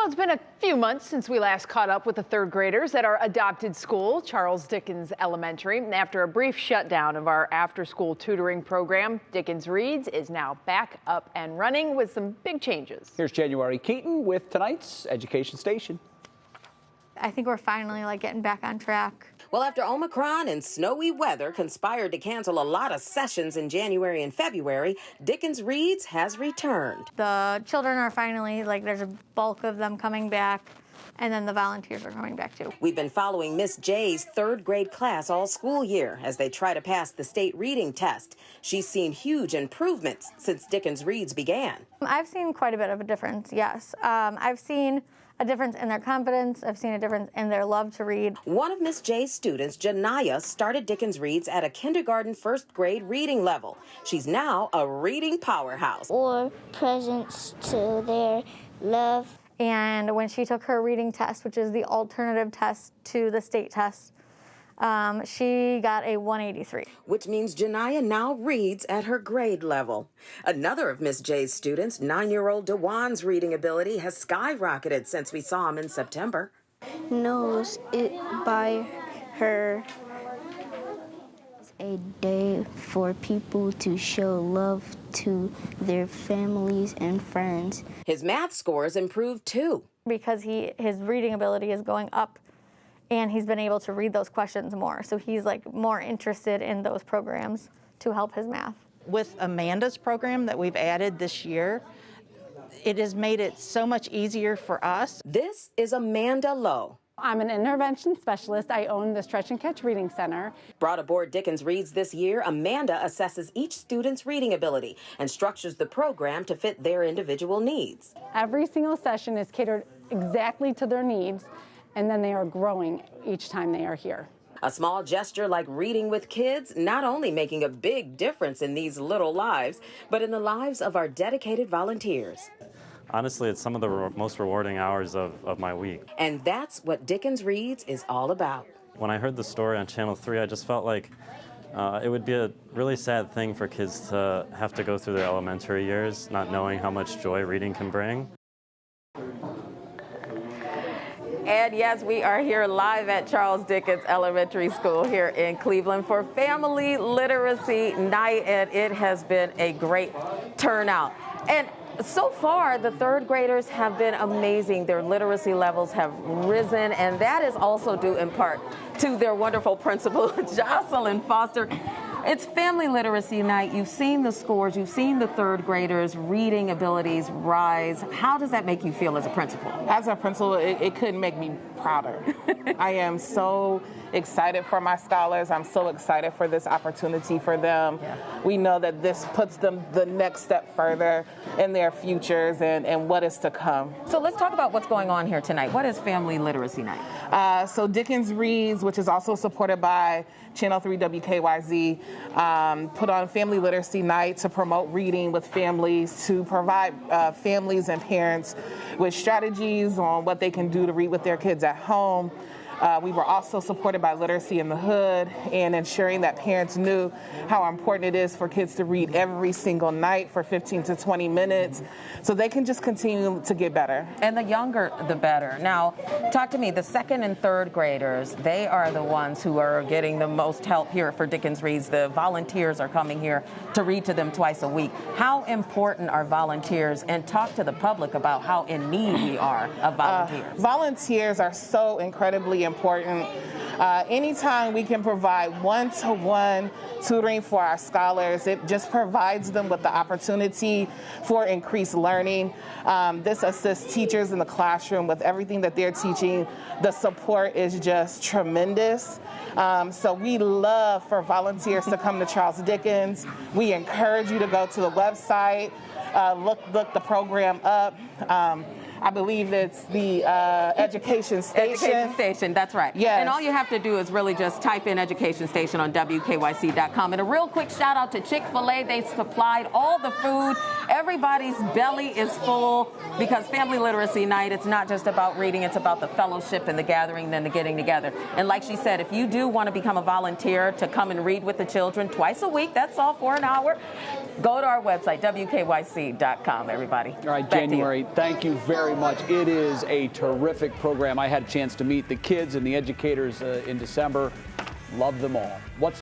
It's been a few months since we last caught up with the third graders at our adopted school, Charles Dickens Elementary. After a brief shutdown of our after-school tutoring program, Dickens Reads is now back up and running with some big changes. Here's January Keaton with tonight's Education Station. I think we're finally getting back on track. Well, after Omicron and snowy weather conspired to cancel a lot of sessions in January and February, Dickens Reads has returned. The children are finally, there's a bulk of them coming back, and then the volunteers are coming back too. We've been following Miss J's third grade class all school year as they try to pass the state reading test. She's seen huge improvements since Dickens Reads began. I've seen quite a bit of a difference, yes. I've seen a difference in their confidence. I've seen a difference in their love to read. One of Miss J's students, Janaya, started Dickens Reads at a kindergarten first grade reading level. She's now a reading powerhouse. Or presents to their love. And when she took her reading test, which is the alternative test to the state test, she got a 183. Which means Janaya now reads at her grade level. Another of Miss J's students, 9-year-old Dewan's reading ability has skyrocketed since we saw him in September. Knows it by her. It's a day for people to show love to their families and friends. His math scores improved too. Because his reading ability is going up, and he's been able to read those questions more. So he's more interested in those programs to help his math. With Amanda's program that we've added this year, it has made it so much easier for us. This is Amanda Lowe. I'm an intervention specialist. I own the Stretch and Catch Reading Center. Brought aboard Dickens Reads this year, Amanda assesses each student's reading ability and structures the program to fit their individual needs. Every single session is catered exactly to their needs, and then they are growing each time they are here. A small gesture like reading with kids, not only making a big difference in these little lives, but in the lives of our dedicated volunteers. Honestly, it's some of the most rewarding hours of my week. And that's what Dickens Reads is all about. When I heard the story on Channel 3, I just felt like it would be a really sad thing for kids to have to go through their elementary years not knowing how much joy reading can bring. And yes, we are here live at Charles Dickens Elementary School here in Cleveland for Family Literacy Night, and it has been a great turnout. And so far, the third graders have been amazing. Their literacy levels have risen, and that is also due in part to their wonderful principal, Jocelyn Foster. It's Family Literacy Night. You've seen the scores. You've seen the third graders' reading abilities rise. How does that make you feel as a principal? As a principal, it couldn't make me prouder. I am so excited for my scholars. I'm so excited for this opportunity for them. Yeah. We know that this puts them the next step further in their futures and what is to come. So let's talk about what's going on here tonight. What is Family Literacy Night? So Dickens Reads, which is also supported by Channel 3 WKYC, put on Family Literacy Night to promote reading with families, to provide families and parents with strategies on what they can do to read with their kids at home. We were also supported by Literacy in the Hood and ensuring that parents knew how important it is for kids to read every single night for 15 to 20 minutes so they can just continue to get better. And the younger, the better. Now, talk to me, the second and third graders, they are the ones who are getting the most help here for Dickens Reads. The volunteers are coming here to read to them twice a week. How important are volunteers? And talk to the public about how in need we are of volunteers. Volunteers are so incredibly important. Anytime we can provide one-to-one tutoring for our scholars, it just provides them with the opportunity for increased learning. This assists teachers in the classroom with everything that they're teaching. The support is just tremendous. So we love for volunteers to come to Charles Dickens. We encourage you to go to the website, look the program up. I believe it's the Education Station. Education Station, that's right. Yes. And all you have to do is really just type in Education Station on WKYC.com. And a real quick shout out to Chick-fil-A. They supplied all the food. Everybody's belly is full because Family Literacy Night, it's not just about reading, it's about the fellowship and the gathering and the getting together. And like she said, if you do want to become a volunteer to come and read with the children twice a week, that's all for an hour, go to our website, WKYC.com, everybody. All right, January, thank you very very much. It is a terrific program. I had a chance to meet the kids and the educators in December. Love them all. What's